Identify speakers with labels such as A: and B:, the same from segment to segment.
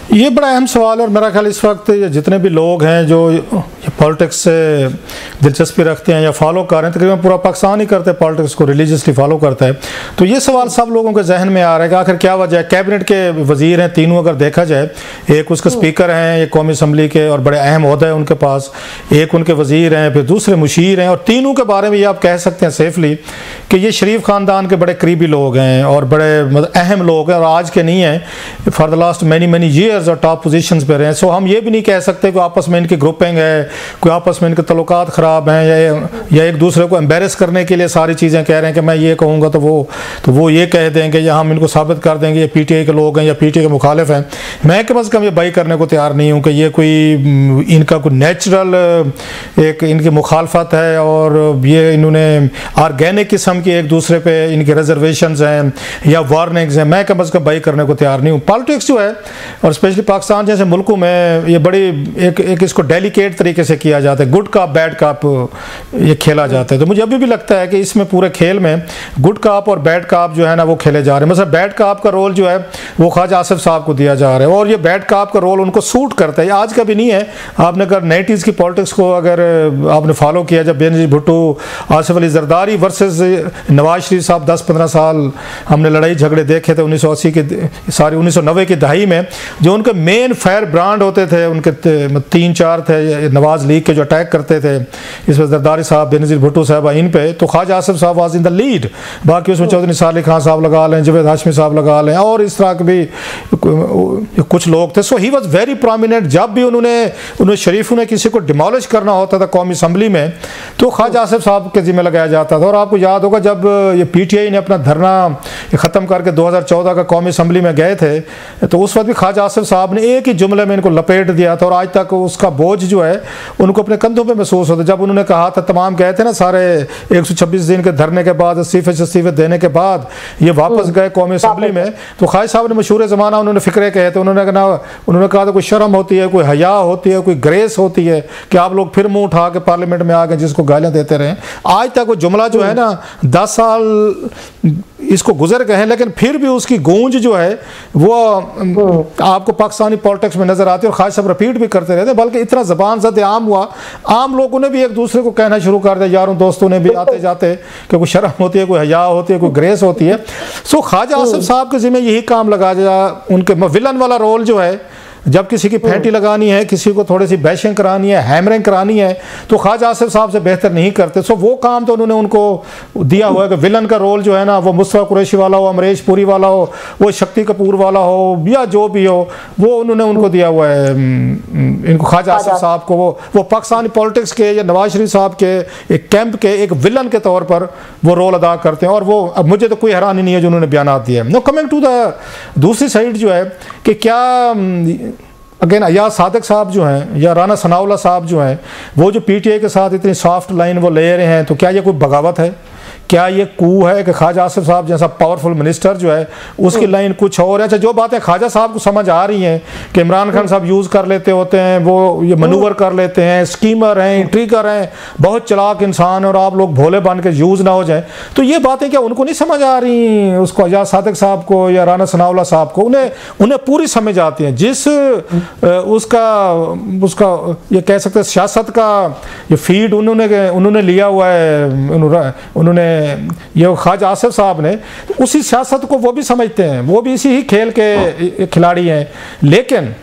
A: ये बड़ा अहम सवाल है और मेरा ख्याल इस वक्त जितने भी लोग हैं जो पॉलिटिक्स से दिलचस्पी रखते हैं या फॉलो कर रहे हैं, तकरीबन पूरा पाकिस्तान ही करते हैं पॉलिटिक्स को, रिलीजियसली फॉलो करता है। तो ये सवाल सब लोगों के जहन में आ रहा है कि आखिर क्या वजह है। कैबिनेट के वजीर हैं तीनों, अगर देखा जाए, एक उसके स्पीकर हैं, एक कौमी असम्बली के और बड़े अहम ओहदा है उनके पास, एक उनके वजीर हैं, फिर दूसरे मुशीर हैं, और तीनों के बारे में ये आप कह सकते हैं सेफली कि ये शरीफ ख़ानदान के बड़े करीबी लोग हैं और बड़े मतलब अहम लोग हैं, और आज के नहीं हैं, for the last many years और टॉप पोजीशंस पे रहे हैं। सो हम ये भी नहीं कह सकते कि आपस में इनकी ग्रुपिंग है, कोई आपस में इनके तल्लुकात ख़राब हैं, या एक दूसरे को एम्बेरस करने के लिए सारी चीज़ें कह रहे हैं कि मैं ये कहूँगा तो वो ये कह देंगे, या हम इनको साबित कर देंगे ये पीटीआई के लोग हैं या पीटीआई के मुखालिफ हैं। मैं कम अज़ कम ये बाई करने को तैयार नहीं हूँ कि ये कोई इनका कोई नेचुरल एक इनकी मुखालफत है और ये इन्होंने ऑर्गेनिक किस्म की एक दूसरे पे इनके रिजर्वेशंस हैं या वार्निंग्स हैं। मैं कम अज़ कम बाई करने को तैयार नहीं हूँ। पॉलिटिक्स जो है, और स्पेशली पाकिस्तान जैसे मुल्कों में, ये बड़ी एक इसको डेलिकेट तरीके से किया जाता है, गुड कप बैड कप ये खेला जाता है। तो मुझे अभी भी लगता है कि इसमें पूरे खेल में गुड कप और बैड कप जो है ना वो खेले जा रहे हैं। मतलब बैड कप का रोल जो है वो ख्वाजा आसिफ साहब को दिया जा रहा है, और ये बैड कप का रोल उनको सूट करता है। आज का भी नहीं है, आपने अगर 90s की पॉलिटिक्स को अगर आपने फॉलो किया, जब बेनज़ीर भुट्टो, आसिफ अली जरदारी वर्सेस नवाज शरीफ साहब 10-15 साल हमने लड़ाई झगड़े देखे थे 1980 के सारी 1990 की दहाई में, जो उनके मेन फायर ब्रांड होते थे, उनके 3-4 थे नवाज लीग के जो अटैक करते थे, इसमें जरदारी साहब, बेनज़ीर भुट्टो साहब इन पे, तो ख्वाजा आसिफ साहब वाज इन द लीड। बाकी उसमें चौधरी निसार अली खान साहब लगा लें, जवेद हाशमी साहब लगा लें, और इस तरह के भी कुछ लोग थे। सो ही वॉज वेरी प्रोमिनेंट। जब भी उन्हें शरीफों ने किसी को डिमोलिश करना होता था कौमी असम्बली में, तो ख्वाजा आसिफ साहब के जिम्मे लगाया जाता था। और आपको याद होगा जब ये पीटीआई ने अपना धरना ख़त्म करके 2014 का कौमी असम्बली में गए थे, तो उस वक्त भी ख्वाजा आसिफ साहब ने एक ही जुमले में इनको लपेट दिया था, और आज तक उसका बोझ जो है उनको अपने कंधों पे महसूस होता। जब उन्होंने कहा था, तमाम गए थे ना सारे 126 दिन के धरने के बाद, इस्तीफे देने के बाद ये वापस गए कौमी असम्बली में, तो ख्वाजा साहब ने मशहूर ज़माना उन्होंने फ़िक्रे कहे थे। उन्होंने कहा था कोई शर्म होती है, कोई हया होती है, कोई ग्रेस होती है कि आप लोग फिर मुँह उठा के पार्लियामेंट में आ गए जिसको गालियाँ देते रहे। आज तक वो जुमला जो है ना 10 साल इसको गुजर गए हैं, लेकिन फिर भी उसकी गूंज जो है वो आपको पाकिस्तानी पॉलिटिक्स में नजर आती है, और ख्वाजा साहब रिपीट भी करते रहते हैं। बल्कि इतना ज़बान ज़द आम हुआ, आम लोगों ने भी एक दूसरे को कहना शुरू कर दिया, यारों दोस्तों ने भी आते जाते कि कोई शर्म होती है, कोई हया होती है, कोई ग्रेस होती है। सो ख्वाजा आसिफ साहब के जिम्मे यही काम लगा दिया। उनके विलन वाला रोल जो है, जब किसी की फैंटी लगानी है, किसी को थोड़ी सी बैशिंग करानी है, हैमरिंग करानी है, तो ख्वाजा आसिफ साहब से बेहतर नहीं करते। सो वो काम तो उन्होंने उनको दिया हुआ है कि विलन का रोल जो है ना, वो मुस्तफा कुरैशी वाला हो, अमरीश पुरी वाला हो, वो शक्ति कपूर वाला हो, या जो भी हो, वो उन्होंने उनको दिया हुआ है इनको ख्वाजा आसिफ साहब को। वो पाकिस्तानी पॉलिटिक्स के या नवाज शरीफ साहब के एक कैंप के एक विलन के तौर पर वो रोल अदा करते हैं। और वो अब मुझे तो कोई हैरानी नहीं है जो उन्होंने बयान दिए हैं। नो कमिंग टू द दूसरी साइड जो है कि क्या अगेन अयाज सादिक साहब जो हैं या राना सनाउल्लाह साहब जो हैं, वो जो पीटीआई के साथ इतनी सॉफ्ट लाइन वो ले रहे हैं, तो क्या ये कोई बगावत है? क्या ये कू है कि ख्वाजा आसिफ साहब जैसा पावरफुल मिनिस्टर जो है उसकी लाइन कुछ और है? अच्छा, जो बातें ख्वाजा साहब को समझ आ रही हैं कि इमरान खान साहब यूज़ कर लेते होते हैं, वो ये मनूवर कर लेते हैं, स्कीमर हैं, इंट्रीगर हैं, बहुत चलाक इंसान है, और आप लोग भोले बन के यूज़ ना हो जाए, तो ये बातें क्या उनको नहीं समझ आ रही उसको, अयाज सादिक साहब को या राना सनाउल्लाह साहब को? उन्हें पूरी समझ आती है। जिस उसका ये कह सकते हैं सियासत का ये फीड उन्होंने लिया हुआ है, उन्होंने ये ख्वाजा आसिफ साहब ने, उसी सियासत को वो भी समझते हैं, वो भी इसी ही खेल के खिलाड़ी हैं। लेकिन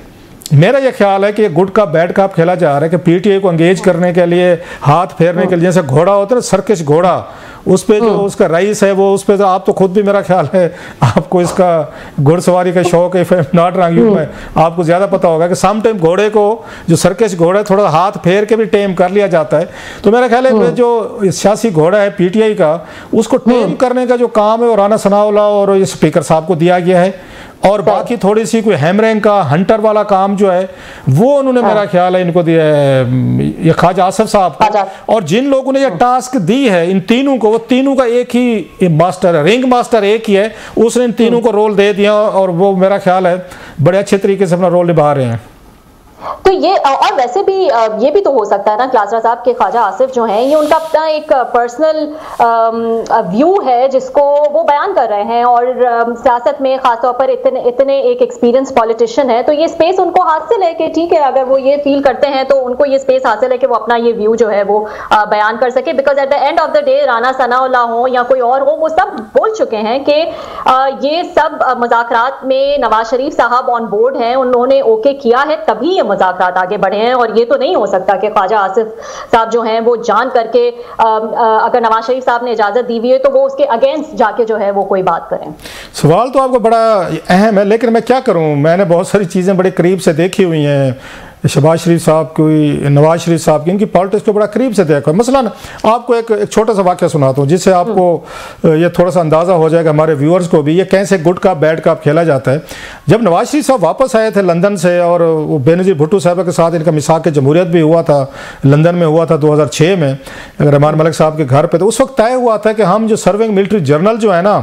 A: मेरा ये ख्याल है कि गुड कप बैड कप खेला जा रहा है कि पीटीआई को एंगेज करने के लिए, हाथ फेरने के लिए, जैसे घोड़ा होता है ना, सर्कस घोड़ा, उस पर जो उसका रईस है वो उस पर, आप तो खुद भी मेरा ख्याल है आपको इसका घुड़सवारी का शौक है, if I am not wrong, में आपको ज़्यादा पता होगा कि सम टाइम घोड़े को जो सर्कस घोड़ा है थोड़ा हाथ फेर के भी टेम कर लिया जाता है। तो मेरा ख्याल है जो सियासी घोड़ा है पीटीआई का, उसको टेम करने का जो काम है वो राना सनाउल्लाह और ये स्पीकर साहब को दिया गया है, और बाकी थोड़ी सी कोई हैमरिंग का हंटर वाला काम जो है वो उन्होंने मेरा ख्याल है इनको दिया है ये ख्वाजा आसिफ साहब को। और जिन लोगों ने ये टास्क दी है इन तीनों को, वो तीनों का एक ही मास्टर है, रिंग मास्टर एक ही है, उसने इन तीनों को रोल दे दिया, और वो मेरा ख्याल है बड़े अच्छे तरीके से अपना रोल निभा रहे हैं।
B: तो ये और वैसे भी ये भी तो हो सकता है ना क्लासरा साहब के ख्वाजा आसिफ जो हैं, ये उनका अपना एक पर्सनल व्यू है जिसको वो बयान कर रहे हैं, और सियासत में खासतौर पर इतने एक एक्सपीरियंस पॉलिटिशियन है, तो ये स्पेस उनको हासिल है कि ठीक है, अगर वो ये फील करते हैं तो उनको ये स्पेस हासिल है कि वो अपना ये व्यू जो है वो बयान कर सके। Because at the end of the day Rana Sanaullah हो या कोई और हो, वो सब बोल चुके हैं कि ये सब मुज़ाकरात में नवाज शरीफ साहब ऑन बोर्ड हैं, उन्होंने ओके किया है, तभी ये मुज़ाकरात आगे बढ़े हैं। और ये तो नहीं हो सकता कि ख्वाजा आसिफ साहब जो हैं वो जान करके अगर नवाज शरीफ साहब ने इजाजत दी हुई है तो वो उसके अगेंस्ट जाके जो है वो कोई बात करें।
A: सवाल तो आपको बड़ा अहम है, लेकिन मैं क्या करूं, मैंने बहुत सारी चीज़ें बड़े करीब से देखी हुई हैं। शहबाज शरीफ साहब की, नवाज शरीफ साहब की, इनकी पॉलिटिक्स को बड़ा करीब से देखा। मसलन आपको एक छोटा सा वाक़या सुनाता हूँ जिससे आपको ये थोड़ा सा अंदाज़ा हो जाएगा, हमारे व्यूअर्स को भी, ये कैसे गुड कप बैड कप खेला जाता है। जब नवाज शरीफ साहब वापस आए थे लंदन से, और वो बेनज़ीर भुट्टो साहब के साथ इनका मिसाक जमहूरियत भी हुआ था, लंदन में हुआ था 2006 में रहमान मलिक साहब के घर पर, तो उस वक्त तय हुआ था कि हम जो सर्विंग मिलिट्री जनरल जो है ना,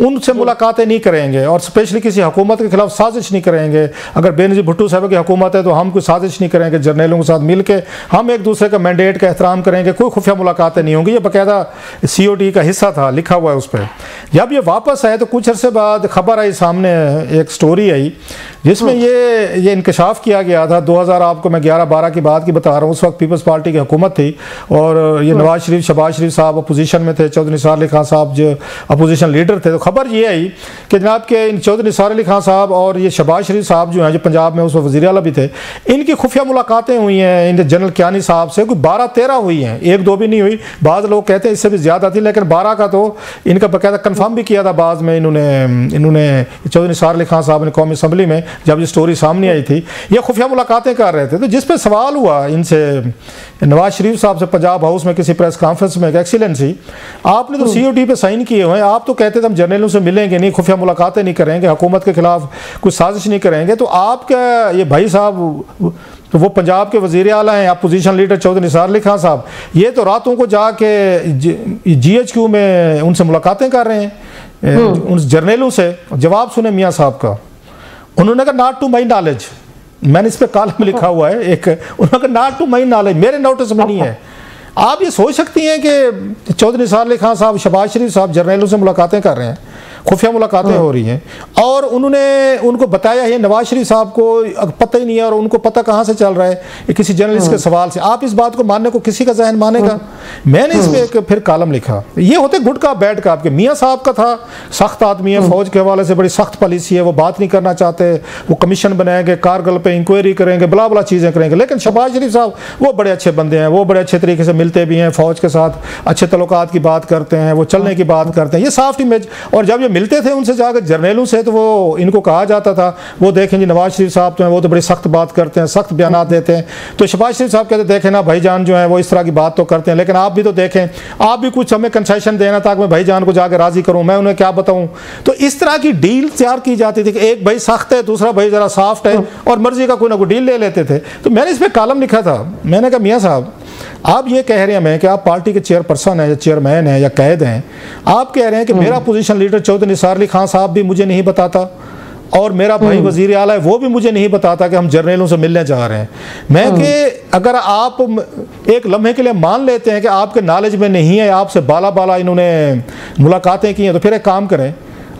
A: उनसे मुलाकातें नहीं करेंगे और स्पेशली किसी हुकूमत के खिलाफ साजिश नहीं करेंगे। अगर बेनज़ीर भुट्टो साहब की हुकूमत है तो हम कोई साजिश नहीं करेंगे, जर्नलों के साथ मिलकर हम एक दूसरे का मैंडेट का एहतराम करेंगे, कोई खुफिया मुलाकातें नहीं होंगी। ये बाकायदा COT का हिस्सा था, लिखा हुआ है उस पर। जब ये वापस आए तो कुछ अरसे बाद खबर आई सामने, एक स्टोरी आई जिसमें ये इंकशाफ किया गया था। 2000 आपको मैं 11-12 की बात की बता रहा हूँ, उस वक्त पीपल्स पार्टी की हुकूमत थी और ये नवाज शरीफ, शहबाज शरीफ साहब अपोजिशन में थे, चौधरी निसार अली खान साहब जो अपोजिशन लीडर थे। तो खबर ये आई कि जनाब के इन चौधरी निसार अली खान साहब और ये शहबाज शरीफ साहब जो हैं, जो पंजाब में उस वक्त वज़ीर आला भी थे, इनकी खुफिया मुलाकातें हुई हैं इन जनरल कियानी साहब से, कोई 12-13 हुई हैं, 1-2 भी नहीं हुई। बाद लोग कहते हैं इससे भी ज़्यादा थी, लेकिन 12 का तो इनका बाकायदा कन्फर्म भी किया था बाद में इन्होंने चौधरी निसार अली खान साहब ने कौमी असम्बली में, जब ये स्टोरी सामने आई थी, ये खुफिया मुलाकातें कर रहे थे। तो जिस पे सवाल हुआ इनसे, नवाज शरीफ साहब से पंजाब हाउस में किसी प्रेस कॉन्फ्रेंस में, एक्सीलेंसी आपने तो COT पे साइन किए हुए हैं, आप तो कहते थे हम जर्नलों से मिलेंगे नहीं, खुफिया मुलाकातें नहीं करेंगे, हुकूमत के खिलाफ कुछ साजिश नहीं करेंगे, तो आपका ये भाई साहब तो वो पंजाब के वज़ीर आला हैं, अपोजिशन लीडर चौधरी निसार अली खान साहब, ये तो रातों को जाके GHQ में उनसे मुलाकातें कर रहे हैं, उन जर्नलों से। जवाब सुने मियाँ साहब का, उन्होंने कहा नॉट टू माई नॉलेज, मैंने इस पर कॉलम में लिखा हुआ है एक, उन्होंने कहा नॉट टू माई नॉलेज, मेरे नोटिस में नहीं है। आप ये सोच सकती हैं कि चौधरी निसार अली खान साहब, शहबाज शरीफ साहब जर्नलों से मुलाकातें कर रहे हैं, खुफिया मुलाकातें हो रही हैं, और उनको बताया है नवाज शरीफ साहब को पता ही नहीं है, और उनको पता कहाँ से चल रहा है किसी जर्नलिस्ट के सवाल से। आप इस बात को मानने को किसी का जहन मानेगा? मैंने इस पर एक फिर कॉलम लिखा। ये होते गुड का बैड का। आपके मियाँ साहब का था, सख्त आदमी है, फौज के हवाले से बड़ी सख्त पॉलिसी है, वो बात नहीं करना चाहते, वो कमीशन बनाएंगे, कारगिल पे इंक्वायरी करेंगे, बला बला चीज़ें करेंगे। लेकिन शहबाज शरीफ साहब वो बड़े अच्छे बंदे हैं, वो बड़े अच्छे तरीके से मिलते भी हैं, फौज के साथ अच्छे तल्लुकात की बात करते हैं, वो चलने की बात करते हैं, ये सॉफ्ट इमेज। और जब ये मिलते थे उनसे जाकर जर्नलों से, तो वो इनको कहा जाता था, वो देखें जी नवाज शरीफ साहब तो हैं, वो तो बड़ी सख्त बात करते हैं, सख्त बयान देते हैं। तो शहबाज शरीफ साहब कहते देखें ना भाईजान जो है वो इस तरह की बात तो करते हैं, लेकिन आप भी तो देखें, आप भी कुछ हमें कंसेशन देना ताकि मैं भाईजान को जाकर राजी करूं, मैं उन्हें क्या बताऊं। तो इस तरह की डील तैयार की जाती थी कि एक भाई सख्त है, दूसरा भाई जरा सॉफ्ट है, और मर्जी का कोई ना कोई डील ले लेते थे। तो मैंने इस पर कॉलम लिखा था। मैंने कहा मियाँ साहब, आप ये कह रहे हैं मैं कि आप पार्टी के चेयरपर्सन हैं या चेयरमैन हैं या कैद हैं, आप कह रहे हैं कि मेरा पोजीशन लीडर चौधरी निसार अली खान साहब भी मुझे नहीं बताता, और मेरा भाई वजीर आला है वो भी मुझे नहीं बताता कि हम जर्नलों से मिलने जा रहे हैं। मैं कि अगर आप एक लम्हे के लिए मान लेते हैं कि आपके नॉलेज में नहीं है, आपसे बाला बाला इन्होंने मुलाकातें की हैं, तो फिर एक काम करें,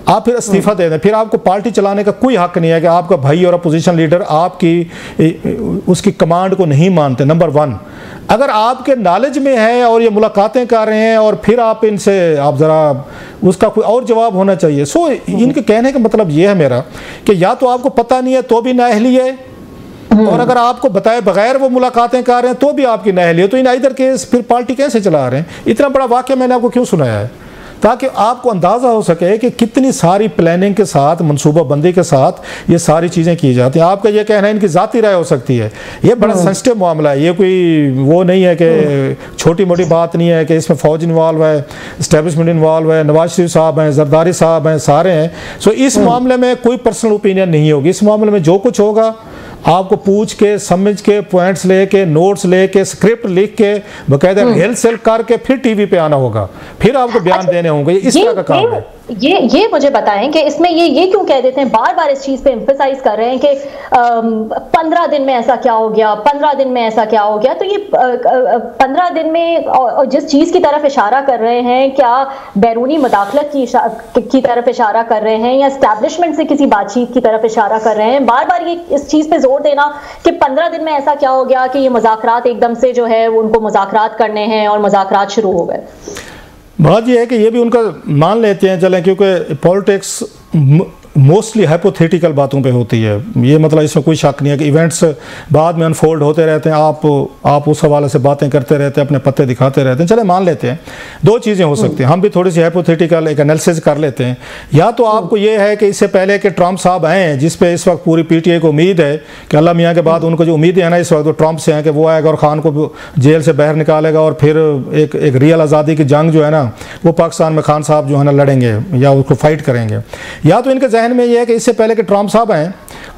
A: आप फिर इस्तीफ़ा दे दें। फिर आपको पार्टी चलाने का कोई हक नहीं है कि आपका भाई और अपोजिशन लीडर आपकी उसकी कमांड को नहीं मानते। नंबर 1, अगर आपके नॉलेज में है और ये मुलाकातें कर रहे हैं, और फिर आप इनसे आप ज़रा उसका कोई और जवाब होना चाहिए। सो इनके कहने का मतलब ये है मेरा कि या तो आपको पता नहीं है तो भी नाअहली है, और अगर आपको बताए बगैर वो मुलाकातें कर रहे हैं तो भी आपकी नाअहली है। तो इन इधर केस फिर पार्टी कैसे चला रहे हैं? इतना बड़ा वाक़या मैंने आपको क्यों सुनाया है? ताकि आपको अंदाज़ा हो सके कि कितनी सारी प्लानिंग के साथ, मनसूबाबंदी के साथ ये सारी चीज़ें की जाती हैं। आपका ये कहना है इनकी ज़ाती राय हो सकती है, ये बड़ा सेंसिटिव मामला है। ये कोई वो नहीं है कि छोटी मोटी बात नहीं है कि इसमें फ़ौज इन्वॉल्व है, इस्टेब्लिशमेंट इन्वॉल्व है, नवाज शरीफ साहब हैं, जरदारी साहब हैं, सारे हैं। सो इस मामले में कोई पर्सनल ओपिनियन नहीं होगी। इस मामले में जो कुछ होगा आपको पूछ के, समझ के, पॉइंट्स लेके, नोट्स लेके, स्क्रिप्ट लिख के, बाकायदा हेल्थ सेल करके फिर टीवी पे आना होगा, फिर आपको बयान देने होंगे। इस तरह का काम है।
B: ये मुझे बताएं कि इसमें ये क्यों कह देते हैं, बार बार इस चीज पे एम्फसाइज कर रहे हैं कि 15 दिन में ऐसा क्या हो गया, 15 दिन में ऐसा क्या हो गया। तो ये 15 दिन में और जिस चीज की तरफ इशारा कर रहे हैं, क्या बैरूनी मुदाखलत की तरफ इशारा कर रहे हैं या एस्टैब्लिशमेंट से किसी बातचीत की तरफ इशारा कर रहे हैं? बार बार ये इस चीज पे जोर देना कि 15 दिन में ऐसा क्या हो गया कि ये मुज़ाकरात एकदम से जो है उनको मुज़ाकरात करने हैं और मुज़ाकरात शुरू हो गए।
A: बात यह है कि ये भी उनका मान लेते हैं चलें, क्योंकि पॉलिटिक्स मोस्टली हाइपोथेटिकल बातों पे होती है। ये मतलब इसमें कोई शक नहीं है कि इवेंट्स बाद में अनफोल्ड होते रहते हैं, आप उस हवाले से बातें करते रहते हैं, अपने पत्ते दिखाते रहते हैं। चले मान लेते हैं दो चीज़ें हो सकती हैं, हम भी थोड़ी सी हाइपोथेटिकल एक एनालिसिस कर लेते हैं। या तो आपको ये है कि इससे पहले कि ट्रंप साहब आए हैं, जिस पे इस वक्त पूरी पीटीआई को उम्मीद है कि अल्लाह मियाँ के बाद उनको जो उम्मीदें हैं ना इस वक्त, तो ट्रंप से हैं कि वो आएगा और खान को जेल से बाहर निकालेगा और फिर एक रियल आज़ादी की जंग जो है ना वो पाकिस्तान में खान साहब जो है ना लड़ेंगे या उसको फाइट करेंगे। या तो इनके जहन में ये है कि इससे पहले कि ट्रंप साहब आएँ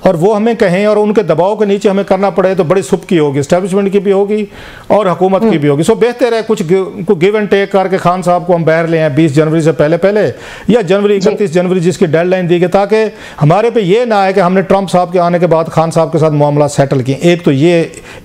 A: और वो हमें कहें और उनके दबाव के नीचे हमें करना पड़े, तो बड़ी सुब की होगी, एस्टैब्लिशमेंट की भी होगी और हुकूमत की भी होगी। सो बेहतर है कुछ गिव एंड टेक करके खान साहब को हम बाहर ले आए 20 जनवरी से पहले या जनवरी 31 जनवरी जिसकी डेडलाइन दी गई, ताकि हमारे पे ये ना आए कि हमने ट्रंप साहब के आने के बाद खान साहब के साथ मामला सेटल किए। एक तो ये